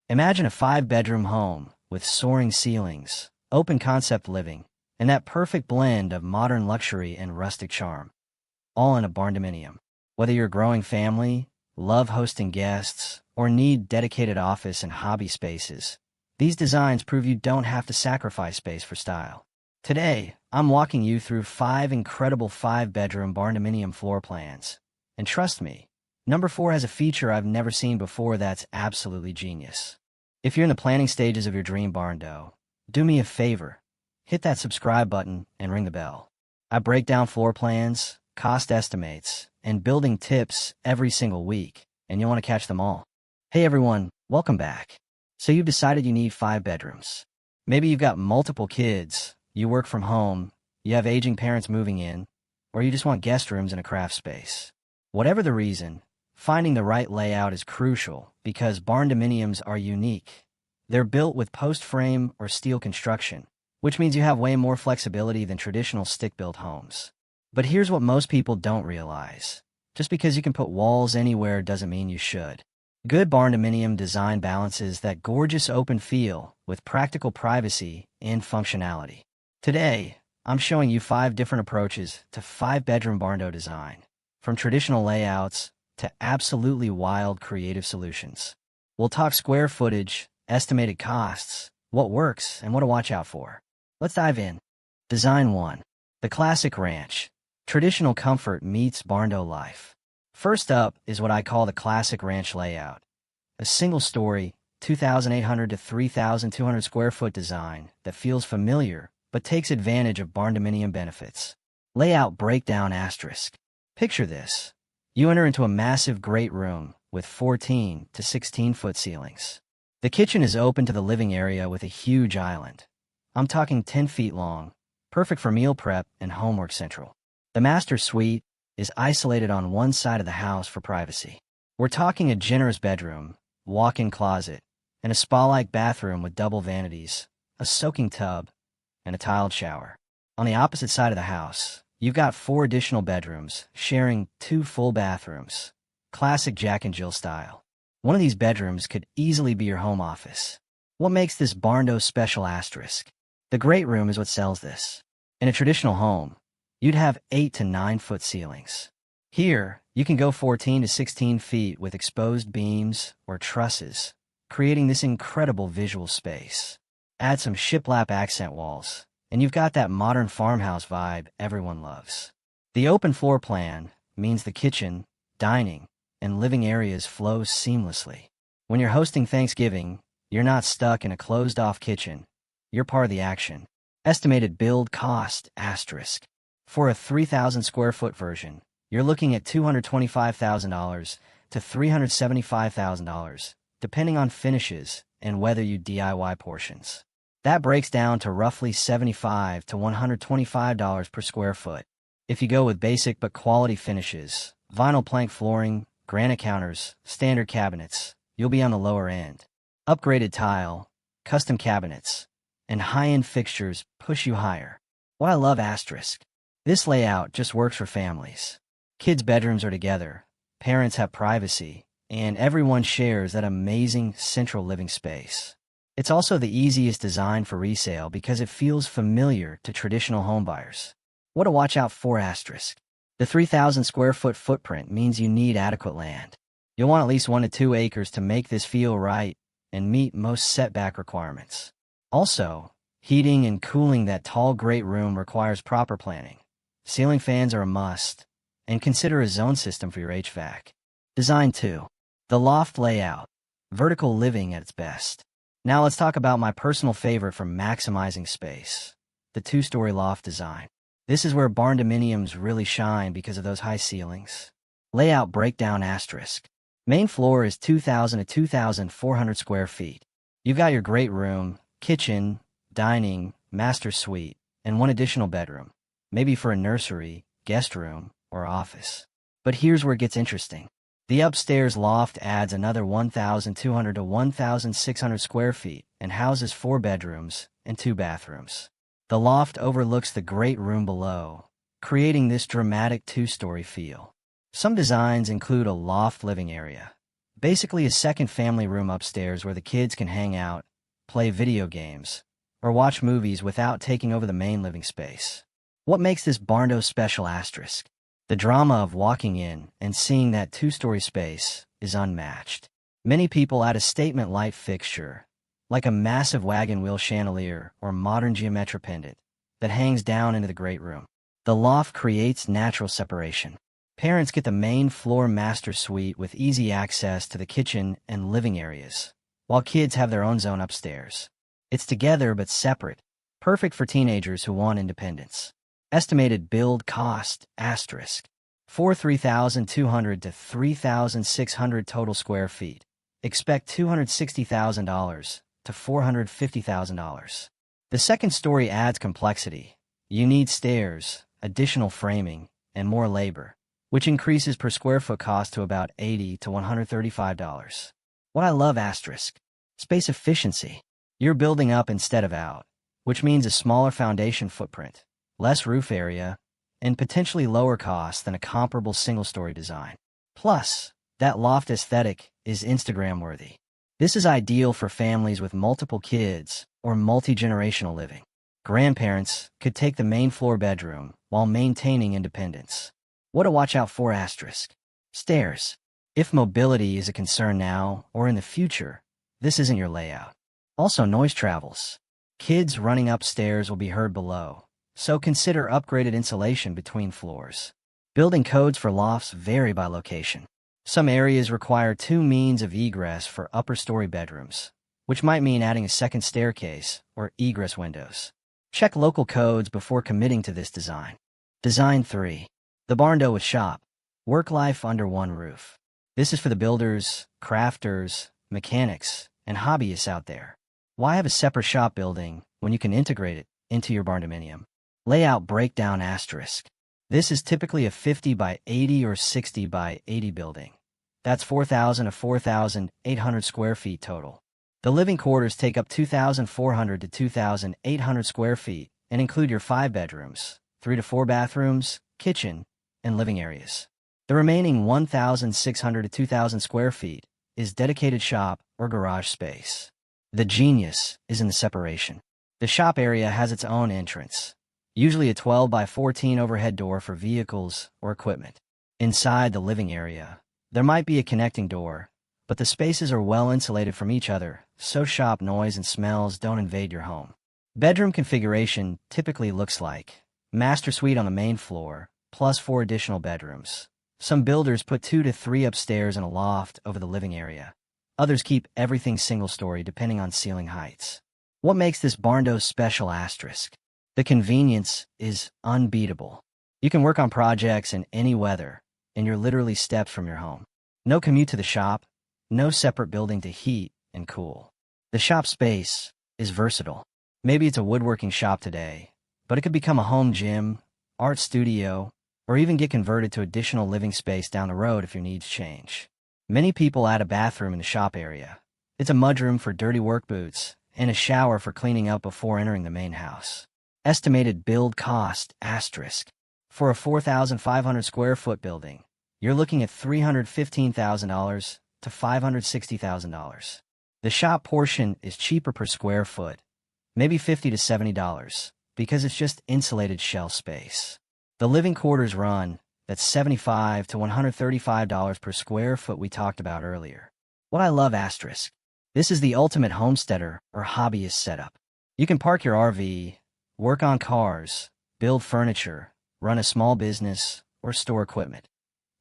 Imagine a 5-bedroom home with soaring ceilings, open concept living, and that perfect blend of modern luxury and rustic charm, all in a Barndominium. Whether you're a growing family, love hosting guests, or need dedicated office and hobby spaces, these designs prove you don't have to sacrifice space for style. Today, I'm walking you through 5 incredible 5-bedroom Barndominium floor plans. And trust me, number 4 has a feature I've never seen before that's absolutely genius. If you're in the planning stages of your dream barndo, do me a favor, hit that subscribe button and ring the bell. I break down floor plans, cost estimates, and building tips every single week, and you'll want to catch them all. Hey everyone, welcome back. So you've decided you need 5 bedrooms. Maybe you've got multiple kids, you work from home, you have aging parents moving in, or you just want guest rooms and a craft space. Whatever the reason, finding the right layout is crucial because Barndominiums are unique. They're built with post-frame or steel construction, which means you have way more flexibility than traditional stick-built homes. But here's what most people don't realize. Just because you can put walls anywhere doesn't mean you should. Good Barndominium design balances that gorgeous open feel with practical privacy and functionality. Today, I'm showing you 5 different approaches to 5-bedroom barndo design, from traditional layouts to absolutely wild creative solutions. We'll talk square footage, estimated costs, what works, and what to watch out for. Let's dive in. Design 1. The classic ranch. Traditional comfort meets barndo life. First up is what I call the classic ranch layout. A single-story, 2,800 to 3,200 square foot design that feels familiar but takes advantage of Barndominium benefits. Layout breakdown asterisk. Picture this. You enter into a massive great room with 14 to 16-foot ceilings. The kitchen is open to the living area with a huge island. I'm talking 10 feet long, perfect for meal prep and homework central. The master suite is isolated on one side of the house for privacy. We're talking a generous bedroom, walk-in closet, and a spa-like bathroom with double vanities, a soaking tub, and a tiled shower. On the opposite side of the house, you've got 4 additional bedrooms, sharing 2 full bathrooms. Classic Jack and Jill style. One of these bedrooms could easily be your home office. What makes this barndo special asterisk? The great room is what sells this. In a traditional home, you'd have 8 to 9 foot ceilings. Here, you can go 14 to 16 feet with exposed beams or trusses, creating this incredible visual space. Add some shiplap accent walls, and you've got that modern farmhouse vibe everyone loves. The open floor plan means the kitchen, dining, and living areas flow seamlessly. When you're hosting Thanksgiving, you're not stuck in a closed-off kitchen. You're part of the action. Estimated build cost asterisk. For a 3,000 square foot version, you're looking at $225,000 to $375,000, depending on finishes and whether you DIY portions. That breaks down to roughly $75 to $125 per square foot. If you go with basic but quality finishes, vinyl plank flooring, granite counters, standard cabinets, you'll be on the lower end. Upgraded tile, custom cabinets, and high-end fixtures push you higher. What I love asterisk. This layout just works for families. Kids' bedrooms are together, parents have privacy, and everyone shares that amazing central living space. It's also the easiest design for resale because it feels familiar to traditional homebuyers. What to watch out for asterisk. The 3,000 square foot footprint means you need adequate land. You'll want at least 1 to 2 acres to make this feel right and meet most setback requirements. Also, heating and cooling that tall great room requires proper planning. Ceiling fans are a must, and consider a zone system for your HVAC. Design 2. The loft layout. Vertical living at its best. Now let's talk about my personal favorite for maximizing space. The 2-story loft design. This is where Barndominiums really shine because of those high ceilings. Layout breakdown asterisk. Main floor is 2,000 to 2,400 square feet. You've got your great room, kitchen, dining, master suite, and 1 additional bedroom. Maybe for a nursery, guest room, or office. But here's where it gets interesting. The upstairs loft adds another 1,200 to 1,600 square feet and houses 4 bedrooms and 2 bathrooms. The loft overlooks the great room below, creating this dramatic 2-story feel. Some designs include a loft living area. Basically a second family room upstairs where the kids can hang out, play video games, or watch movies without taking over the main living space. What makes this Barndo special asterisk? The drama of walking in and seeing that two-story space is unmatched. Many people add a statement light fixture, like a massive wagon wheel chandelier or modern geometric pendant, that hangs down into the great room. The loft creates natural separation. Parents get the main floor master suite with easy access to the kitchen and living areas, while kids have their own zone upstairs. It's together but separate, perfect for teenagers who want independence. Estimated build cost asterisk for 3,200 to 3,600 total square feet. Expect $260,000 to $450,000. The second story adds complexity. You need stairs, additional framing, and more labor, which increases per square foot cost to about $80 to $135. What I love asterisk space efficiency. You're building up instead of out, which means a smaller foundation footprint, less roof area, and potentially lower cost than a comparable single-story design. Plus, that loft aesthetic is Instagram-worthy. This is ideal for families with multiple kids or multi-generational living. Grandparents could take the main floor bedroom while maintaining independence. What to watch out for asterisk stairs. If mobility is a concern now or in the future, this isn't your layout. Also, noise travels. Kids running upstairs will be heard below, so consider upgraded insulation between floors. Building codes for lofts vary by location. Some areas require two means of egress for upper-story bedrooms, which might mean adding a second staircase or egress windows. Check local codes before committing to this design. Design 3. The Barndo with shop. Work life under one roof. This is for the builders, crafters, mechanics, and hobbyists out there. Why have a separate shop building when you can integrate it into your Barndominium? Layout breakdown asterisk. This is typically a 50 by 80 or 60 by 80 building. That's 4,000 to 4,800 square feet total. The living quarters take up 2,400 to 2,800 square feet and include your 5 bedrooms, 3 to 4 bathrooms, kitchen, and living areas. The remaining 1,600 to 2,000 square feet is dedicated shop or garage space. The genius is in the separation. The shop area has its own entrance, usually a 12 by 14 overhead door for vehicles or equipment. Inside the living area, there might be a connecting door, but the spaces are well insulated from each other, so shop noise and smells don't invade your home. Bedroom configuration typically looks like master suite on the main floor, plus 4 additional bedrooms. Some builders put 2 to 3 upstairs and a loft over the living area. Others keep everything single-story depending on ceiling heights. What makes this Barndo special asterisk? The convenience is unbeatable. You can work on projects in any weather, and you're literally steps from your home. No commute to the shop, no separate building to heat and cool. The shop space is versatile. Maybe it's a woodworking shop today, but it could become a home gym, art studio, or even get converted to additional living space down the road if your needs change. Many people add a bathroom in the shop area. It's a mudroom for dirty work boots and a shower for cleaning up before entering the main house. Estimated build cost asterisk. For a 4,500 square foot building, you're looking at $315,000 to $560,000. The shop portion is cheaper per square foot, maybe $50 to $70, because it's just insulated shell space. The living quarters run, that's $75 to $135 per square foot we talked about earlier. What I love asterisk. This is the ultimate homesteader or hobbyist setup. You can park your RV, work on cars, build furniture, run a small business, or store equipment,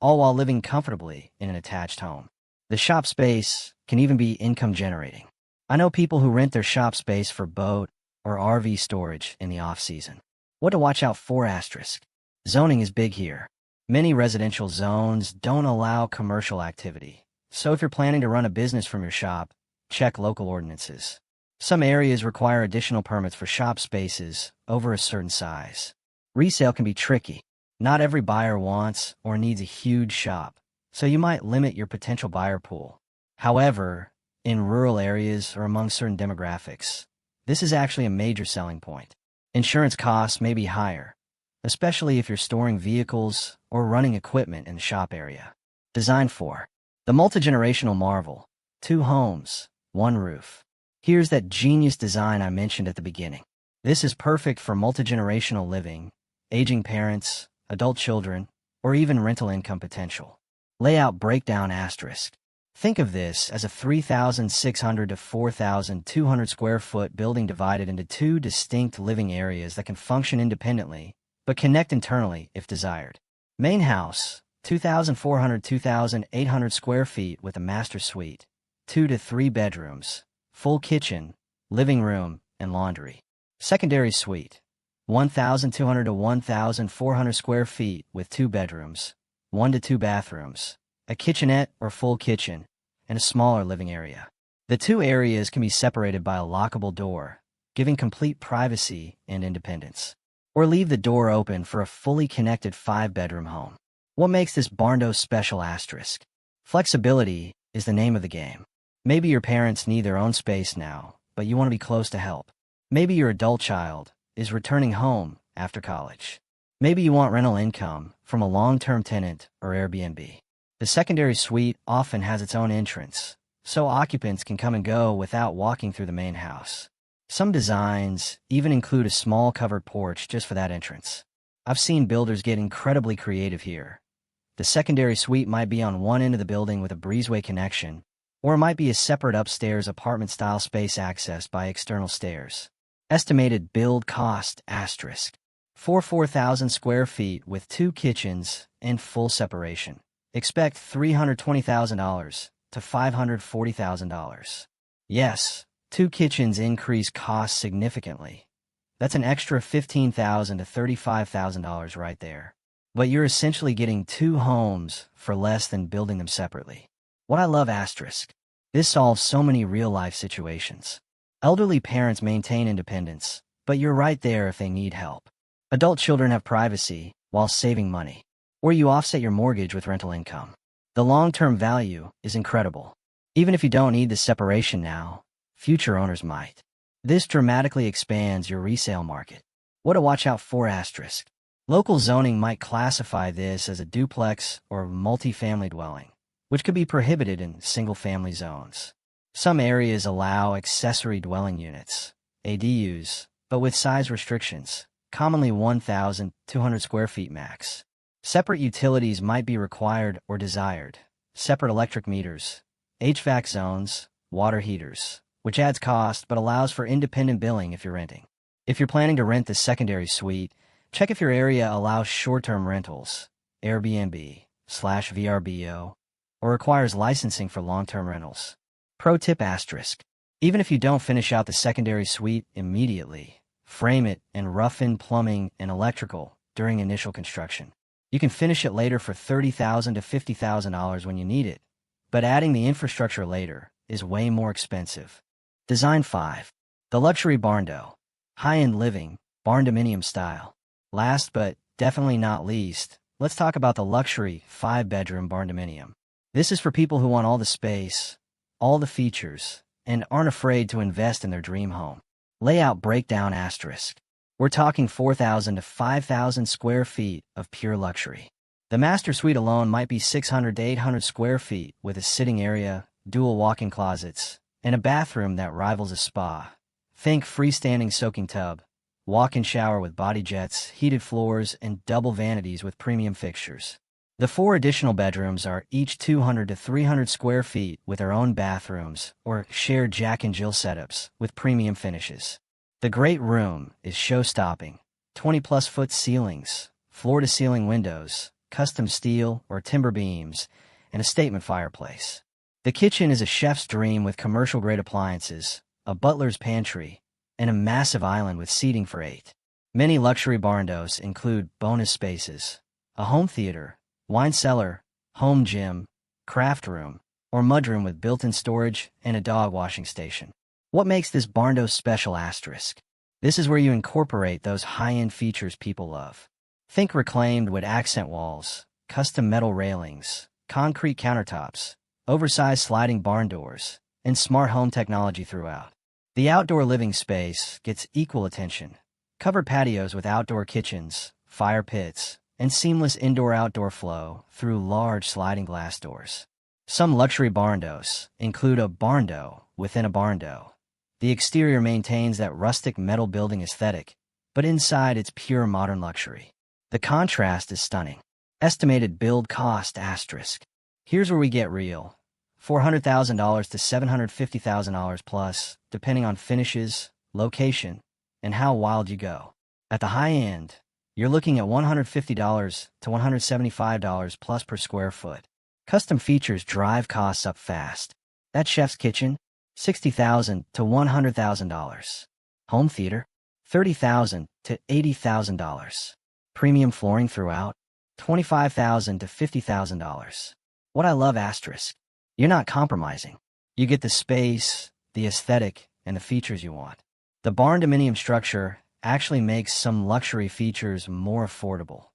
all while living comfortably in an attached home. The shop space can even be income generating. I know people who rent their shop space for boat or RV storage in the off-season. What to watch out for asterisk. Zoning is big here. Many residential zones don't allow commercial activity, so if you're planning to run a business from your shop, check local ordinances. Some areas require additional permits for shop spaces over a certain size. Resale can be tricky. Not every buyer wants or needs a huge shop, so you might limit your potential buyer pool. However, in rural areas or among certain demographics, this is actually a major selling point. Insurance costs may be higher, especially if you're storing vehicles or running equipment in the shop area. Design 4. The multigenerational marvel. 2 homes, 1 roof. Here's that genius design I mentioned at the beginning. This is perfect for multigenerational living, aging parents, adult children, or even rental income potential. Layout breakdown asterisk. Think of this as a 3,600 to 4,200 square foot building divided into 2 distinct living areas that can function independently, but connect internally if desired. Main house, 2,400 to 2,800 square feet with a master suite, 2 to 3 bedrooms, full kitchen, living room, and laundry. Secondary suite, 1,200 to 1,400 square feet with 2 bedrooms, 1 to 2 bathrooms, a kitchenette or full kitchen, and a smaller living area. The 2 areas can be separated by a lockable door, giving complete privacy and independence. Or leave the door open for a fully connected 5-bedroom home. What makes this Barndo special asterisk? Flexibility is the name of the game. Maybe your parents need their own space now, but you want to be close to help. Maybe your adult child is returning home after college. Maybe you want rental income from a long-term tenant or Airbnb. The secondary suite often has its own entrance, so occupants can come and go without walking through the main house. Some designs even include a small covered porch just for that entrance. I've seen builders get incredibly creative here. The secondary suite might be on one end of the building with a breezeway connection, or it might be a separate upstairs apartment-style space accessed by external stairs. Estimated build cost asterisk. 4,000 square feet with 2 kitchens and full separation. Expect $320,000 to $540,000. Yes, 2 kitchens increase costs significantly. That's an extra $15,000 to $35,000 right there. But you're essentially getting 2 homes for less than building them separately. What I love asterisk. This solves so many real-life situations. Elderly parents maintain independence, but you're right there if they need help. Adult children have privacy while saving money. Or you offset your mortgage with rental income. The long-term value is incredible. Even if you don't need the separation now, future owners might. This dramatically expands your resale market. What to watch out for asterisk. Local zoning might classify this as a duplex or multifamily dwelling, which could be prohibited in single-family zones. Some areas allow accessory dwelling units, ADUs, but with size restrictions, commonly 1,200 square feet max. Separate utilities might be required or desired, separate electric meters, HVAC zones, water heaters, which adds cost but allows for independent billing if you're renting. If you're planning to rent the secondary suite, check if your area allows short-term rentals, Airbnb/VRBO, or requires licensing for long-term rentals. Pro tip asterisk. Even if you don't finish out the secondary suite immediately, frame it and rough in plumbing and electrical during initial construction. You can finish it later for $30,000 to $50,000 when you need it, but adding the infrastructure later is way more expensive. Design 5. The luxury Barndo. High-end living, Barndominium style. Last but definitely not least, let's talk about the luxury 5-bedroom Barndominium. This is for people who want all the space, all the features, and aren't afraid to invest in their dream home. Layout breakdown asterisk. We're talking 4,000 to 5,000 square feet of pure luxury. The master suite alone might be 600 to 800 square feet with a sitting area, dual walk-in closets, and a bathroom that rivals a spa. Think freestanding soaking tub, walk-in shower with body jets, heated floors, and double vanities with premium fixtures. The 4 additional bedrooms are each 200 to 300 square feet with their own bathrooms or shared Jack and Jill setups with premium finishes. The great room is show-stopping, 20-plus foot ceilings, floor-to-ceiling windows, custom steel or timber beams, and a statement fireplace. The kitchen is a chef's dream with commercial-grade appliances, a butler's pantry, and a massive island with seating for 8. Many luxury barndos include bonus spaces, a home theater, wine cellar, home gym, craft room, or mudroom with built-in storage and a dog washing station. What makes this Barndo special asterisk? This is where you incorporate those high-end features people love. Think reclaimed wood accent walls, custom metal railings, concrete countertops, oversized sliding barn doors, and smart home technology throughout. The outdoor living space gets equal attention. Covered patios with outdoor kitchens, fire pits, and seamless indoor-outdoor flow through large sliding glass doors. Some luxury barndos include a barndo within a barndo. The exterior maintains that rustic metal building aesthetic, but inside it's pure modern luxury. The contrast is stunning. Estimated build cost asterisk. Here's where we get real. $400,000 to $750,000 plus, depending on finishes, location, and how wild you go. At the high end, you're looking at $150 to $175 plus per square foot. Custom features drive costs up fast. That chef's kitchen, $60,000 to $100,000. Home theater, $30,000 to $80,000. Premium flooring throughout, $25,000 to $50,000. What I love asterisk. You're not compromising. You get the space, the aesthetic, and the features you want. The Barndominium structure actually makes some luxury features more affordable.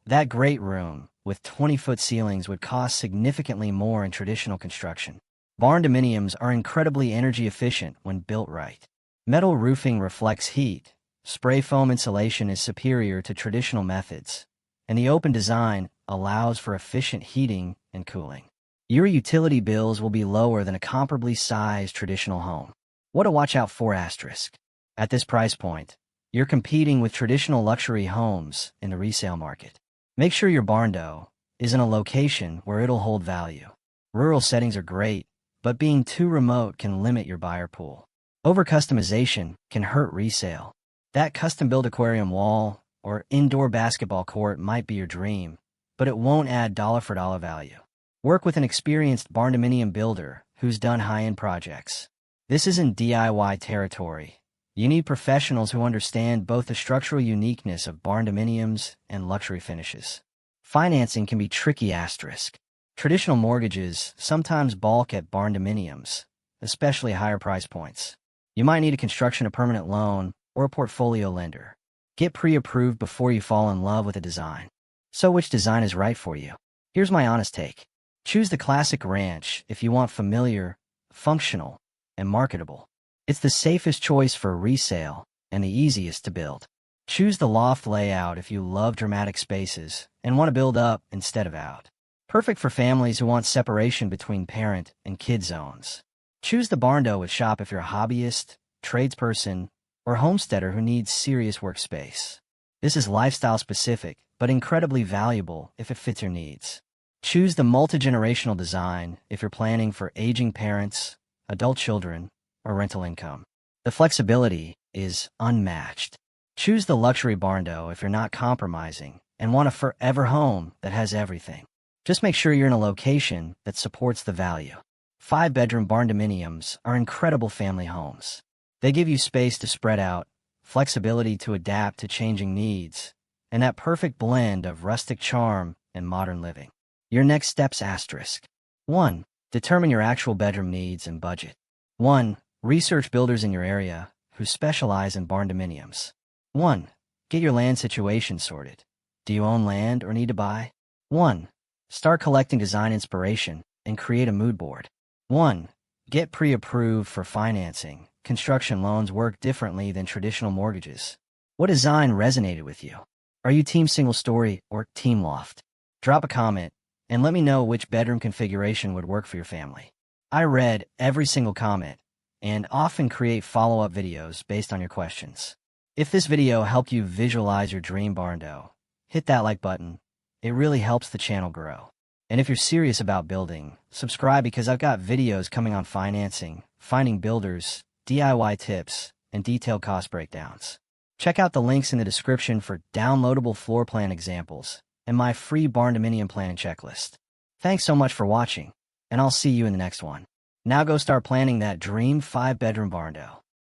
That great room with 20-foot ceilings would cost significantly more in traditional construction. Barndominiums are incredibly energy efficient when built right. Metal roofing reflects heat, spray foam insulation is superior to traditional methods, and the open design allows for efficient heating and cooling. Your utility bills will be lower than a comparably sized traditional home. What to watch out for asterisk. At this price point, you're competing with traditional luxury homes in the resale market. Make sure your barndo is in a location where it'll hold value. Rural settings are great, but being too remote can limit your buyer pool. Over-customization can hurt resale. That custom-built aquarium wall or indoor basketball court might be your dream, but it won't add dollar-for-dollar value. Work with an experienced barndominium builder who's done high-end projects. This isn't DIY territory. You need professionals who understand both the structural uniqueness of barndominiums and luxury finishes. Financing can be tricky asterisk. Traditional mortgages sometimes balk at barndominiums, especially higher price points. You might need a construction, a permanent loan, or a portfolio lender. Get pre-approved before you fall in love with a design. So which design is right for you? Here's my honest take. Choose the classic ranch if you want familiar, functional, and marketable. It's the safest choice for resale and the easiest to build. Choose the loft layout if you love dramatic spaces and want to build up instead of out. Perfect for families who want separation between parent and kid zones. Choose the barndo with shop if you're a hobbyist, tradesperson, or homesteader who needs serious workspace. This is lifestyle specific, but incredibly valuable if it fits your needs. Choose the multi-generational design if you're planning for aging parents, adult children, or rental income. The flexibility is unmatched. Choose the luxury barndo if you're not compromising and want a forever home that has everything. Just make sure you're in a location that supports the value. 5-bedroom barndominiums are incredible family homes. They give you space to spread out, flexibility to adapt to changing needs, and that perfect blend of rustic charm and modern living. Your next steps asterisk. 1. Determine your actual bedroom needs and budget. 1. Research builders in your area who specialize in barndominiums. 1. Get your land situation sorted. Do you own land or need to buy? 1. Start collecting design inspiration and create a mood board. 1. Get pre-approved for financing. Construction loans work differently than traditional mortgages. What design resonated with you? Are you team single story or team loft? Drop a comment and let me know which bedroom configuration would work for your family. I read every single comment and often create follow-up videos based on your questions. If this video helped you visualize your dream barndo, hit that like button. It really helps the channel grow. And if you're serious about building, subscribe because I've got videos coming on financing, finding builders, DIY tips, and detailed cost breakdowns. Check out the links in the description for downloadable floor plan examples and my free barndominium planning checklist. Thanks so much for watching, and I'll see you in the next one. Now go start planning that dream 5-bedroom barndo.